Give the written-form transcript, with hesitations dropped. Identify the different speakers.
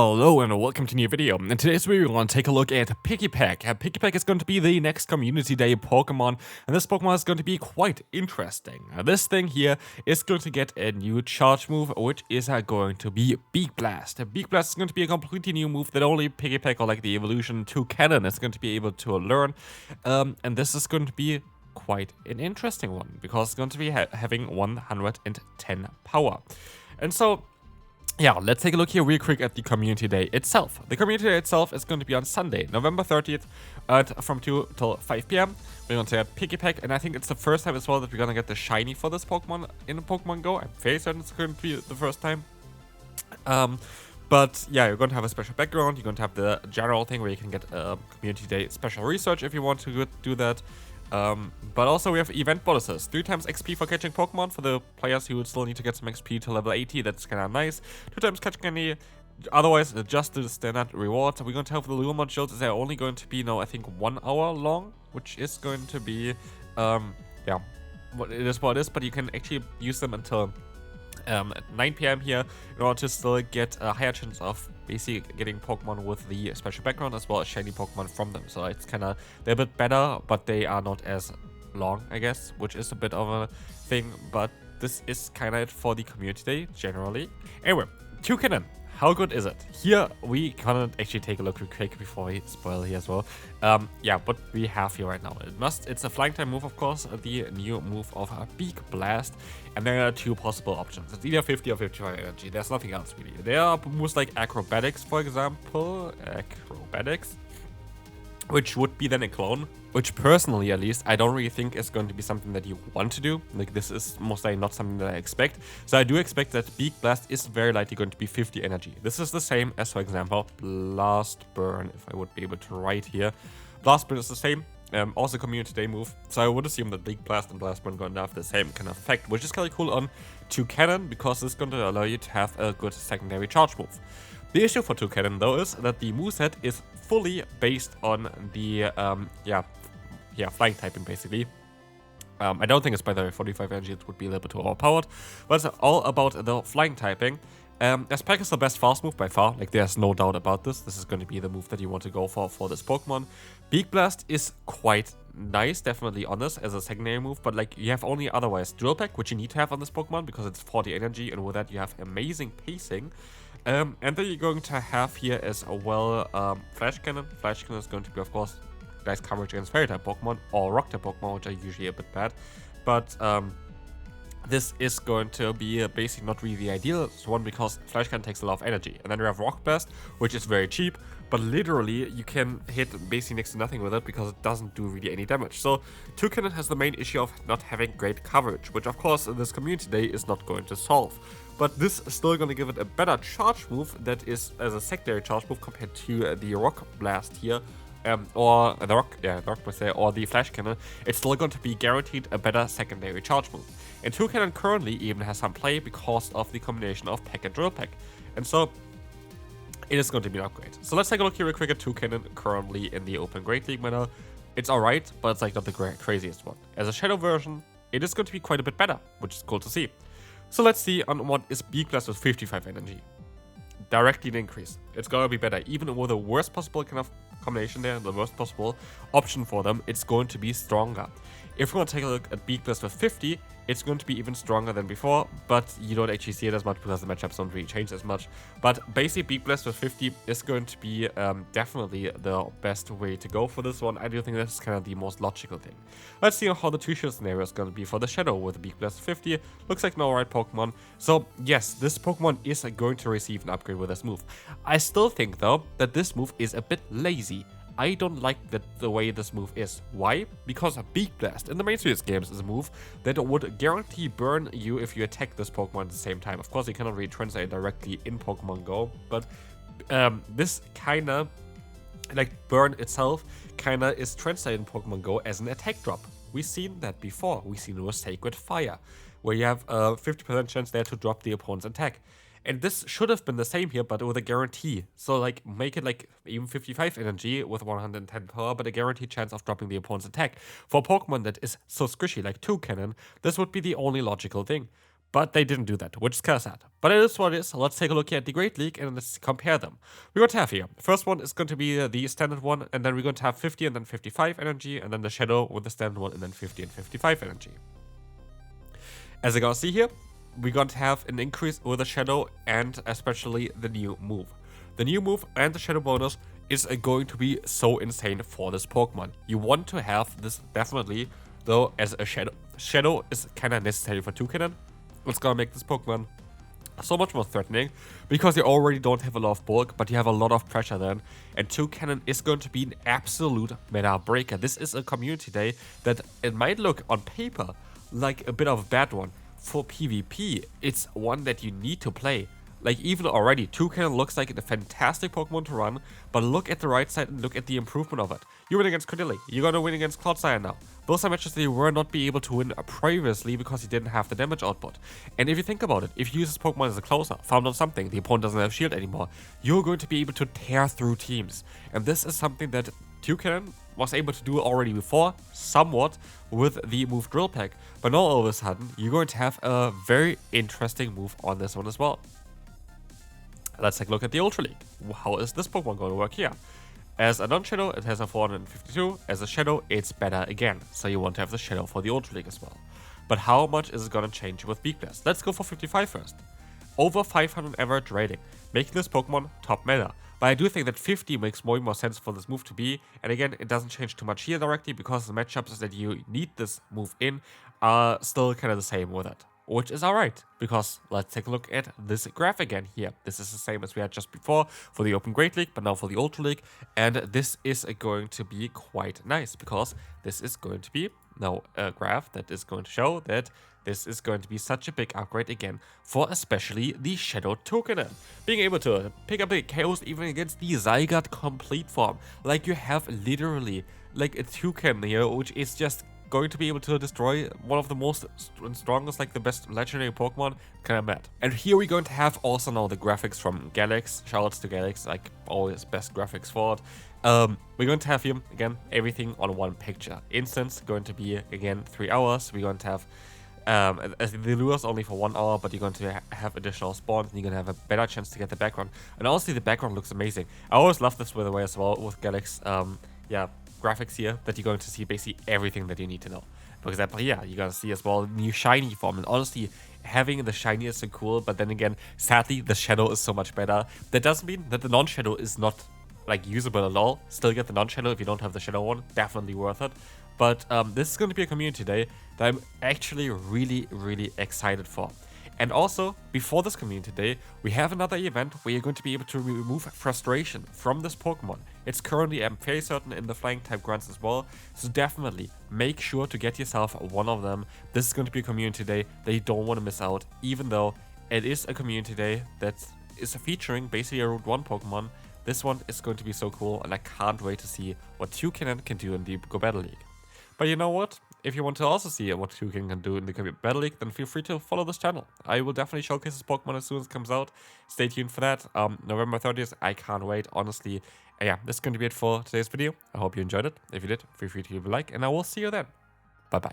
Speaker 1: Hello and welcome to a new video. In today's video, we're going to take a look at Pikipek. Pikipek is going to be the next Community Day Pokemon, and this Pokemon is going to be quite interesting. This thing here is going to get a new charge move, which is going to be Beak Blast. Beak Blast is going to be a completely new move that only Pikipek or like the evolution Toucannon is going to be able to learn, and this is going to be quite an interesting one because it's going to be having 110 power. And so yeah, let's take a look here real quick at the Community Day itself. The Community Day itself is going to be on Sunday, November 30th, from 2 till 5 p.m. We're going to have Pikipek, and I think it's the first time as well that we're going to get the shiny for this Pokemon in Pokemon Go. I'm very certain it's going to be the first time. But yeah, you're going to have a special background. You're going to have the general thing where you can get Community Day special research if you want to do that. But also we have event bonuses. 3 times XP for catching Pokemon for the players who would still need to get some XP to level 80. That's kind of nice. 2 times catching any. Otherwise, just the standard rewards. We're going to have the lure modules. They're only going to be now, I think, 1 hour long, which is going to be, yeah, what it is, but you can actually use them until at 9 p.m. here in order to still get a higher chance of basically getting Pokemon with the special background as well as shiny Pokemon from them. So it's kind of, they're a bit better, but they are not as long, I guess, which is a bit of a thing. But this is kind of it for the Community Day generally. Anyway, Toucannon. How good is it? Here, we can't actually take a look real quick before we spoil here as well. Yeah, what we have here right now. It's a flying type move, of course, the new move of Beak Blast. And there are 2 possible options. It's either 50 or 55 energy. There's nothing else really. There are moves like Acrobatics, for example. Acrobatics. Which would be then a clone, which personally at least I don't really think is going to be something that you want to do. Like, this is most likely not something that I expect. So I do expect that Beak Blast is very likely going to be 50 energy. This is the same as, for example, Blast Burn, if I would be able to write here. Blast Burn is the same, also Community Day move. So I would assume that Beak Blast and Blast Burn are going to have the same kind of effect, which is kind of cool on Toucannon because it's going to allow you to have a good secondary charge move. The issue for Toucannon, though, is that the moveset is fully based on the, flying typing, basically. I don't think it's by the way 45 energy, it would be a little bit too overpowered, but it's all about the flying typing. Aspec is the best fast move by far, like there's no doubt about this. This is going to be the move that you want to go for this Pokemon. Beak Blast is quite nice, definitely on this as a secondary move, but like you have only otherwise Drill Peck, which you need to have on this Pokemon because it's 40 energy, and with that you have amazing pacing. And then you're going to have here as well Flash Cannon. Flash Cannon is going to be, of course, nice coverage against Fairy type Pokemon or Rock type Pokemon, which are usually a bit bad. But this is going to be basically not really the ideal one because Flash Cannon takes a lot of energy. And then you have Rock Blast, which is very cheap, but literally you can hit basically next to nothing with it because it doesn't do really any damage. So Toucannon has the main issue of not having great coverage, which of course in this Community Day is not going to solve. But this is still going to give it a better charge move that is as a secondary charge move compared to the Rock Blast here. Or the Rock Blast there, or the Flash Cannon. It's still going to be guaranteed a better secondary charge move. And Toucannon currently even has some play because of the combination of Peck and Drill Peck. And so it is going to be an upgrade. So let's take a look here real quick at Toucannon currently in the Open Great League meta. It's alright, but it's like not the craziest one. As a Shadow version, it is going to be quite a bit better, which is cool to see. So let's see on what is Beak Blast with 55 energy. Directly an increase. It's gonna be better. Even with the worst possible kind of combination there, the worst possible option for them, it's going to be stronger. If we're gonna take a look at Beak Blast with 50, it's going to be even stronger than before, but you don't actually see it as much because the matchups don't really change as much. But basically Beak Blast with 50 is going to be definitely the best way to go for this one. I do think that's kind of the most logical thing. Let's see how the 2-shot scenario is going to be for the Shadow with the Beak Blast 50. Looks like no right Pokemon. So yes, this Pokemon is going to receive an upgrade with this move. I still think though that this move is a bit lazy. I don't like the way this move is. Why? Because a Beak Blast in the main series games is a move that would guarantee burn you if you attack this Pokemon at the same time. Of course, you cannot really translate directly in Pokemon Go, but this kind of, like burn itself, kind of is translated in Pokemon Go as an attack drop. We've seen that before. We've seen it with Sacred Fire, where you have a 50% chance there to drop the opponent's attack. And this should have been the same here, but with a guarantee. So, like, make it, like, even 55 energy with 110 power, but a guaranteed chance of dropping the opponent's attack. For a Pokemon that is so squishy, like Toucannon, this would be the only logical thing. But they didn't do that, which is kind of sad. But it is what it is. Let's take a look here at the Great League and let's compare them. We're going to have here, first one is going to be the standard one, and then we're going to have 50 and then 55 energy, and then the Shadow with the standard one, and then 50 and 55 energy. As you're going to see here, we're going to have an increase with the Shadow and especially the new move. The new move and the Shadow bonus is going to be so insane for this Pokemon. You want to have this definitely, though, as a Shadow. Shadow is kind of necessary for Toucannon. It's gonna make this Pokemon so much more threatening because you already don't have a lot of bulk, but you have a lot of pressure then. And Toucannon is going to be an absolute meta breaker. This is a community day that it might look on paper like a bit of a bad one. For PvP, it's one that you need to play. Like, even already, Toucannon looks like a fantastic Pokemon to run, but look at the right side and look at the improvement of it. You win against Cordilli, you're gonna win against Clodsire now. Those are matches that you were not be able to win previously because you didn't have the damage output. And if you think about it, if you use this Pokemon as a closer, found on something, the opponent doesn't have shield anymore, you're going to be able to tear through teams. And this is something that Toucannon was able to do already before, somewhat, with the move Drill Peck. But now all of a sudden, you're going to have a very interesting move on this one as well. Let's take a look at the Ultra League. How is this Pokemon going to work here? As a non-Shadow, it has a 452. As a Shadow, it's better again. So you want to have the Shadow for the Ultra League as well. But how much is it going to change with Beak Blast? Let's go for 55 first. Over 500 average rating, making this Pokemon top meta. But I do think that 50 makes more sense for this move to be. And again, it doesn't change too much here directly because the matchups that you need this move in are still kind of the same with it. Which is alright, because let's take a look at this graph again here. This is the same as we had just before for the Open Great League, but now for the Ultra League. And this is going to be quite nice, because this is going to be now a graph that is going to show that this is going to be such a big upgrade again for especially the Shadow Toucannon. Being able to pick up the KOs even against the Zygarde complete form. Like, you have literally like a Toucannon here, which is just going to be able to destroy one of the most strongest, like the best legendary Pokemon, kind of mad. And here we're going to have also now the graphics from Galax. Shoutouts to Galax, like always best graphics for it. We're going to have here, again, everything on one picture. Instance going to be, again, 3 hours. We're going to have the lures only for 1 hour, but you're going to have additional spawns and you're going to have a better chance to get the background. And honestly, the background looks amazing. I always love this, by the way, as well, with Galax. Yeah, graphics here that you're going to see basically everything that you need to know. For example, yeah, you're going to see as well new shiny form, and honestly, having the shiny is so cool, but then again, sadly, the Shadow is so much better. That doesn't mean that the non-Shadow is not like usable at all. Still get the non-Shadow if you don't have the Shadow one, definitely worth it. But this is going to be a community day that I'm actually really excited for. And also, before this community day, we have another event where you're going to be able to remove frustration from this Pokemon. It's currently, I'm fairly certain, in the flying type grunts as well. So definitely make sure to get yourself one of them. This is going to be a community day that you don't want to miss out, even though it is a community day that is featuring basically a Route 1 Pokemon. This one is going to be so cool, and I can't wait to see what Toucannon can do in the GO Battle League. But you know what? If you want to also see what Toucannon can do in the GO Battle League, then feel free to follow this channel. I will definitely showcase this Pokemon as soon as it comes out. Stay tuned for that. November 30th, I can't wait, honestly. Yeah, this is going to be it for today's video. I hope you enjoyed it. If you did, feel free to leave a like, and I will see you then. Bye-bye.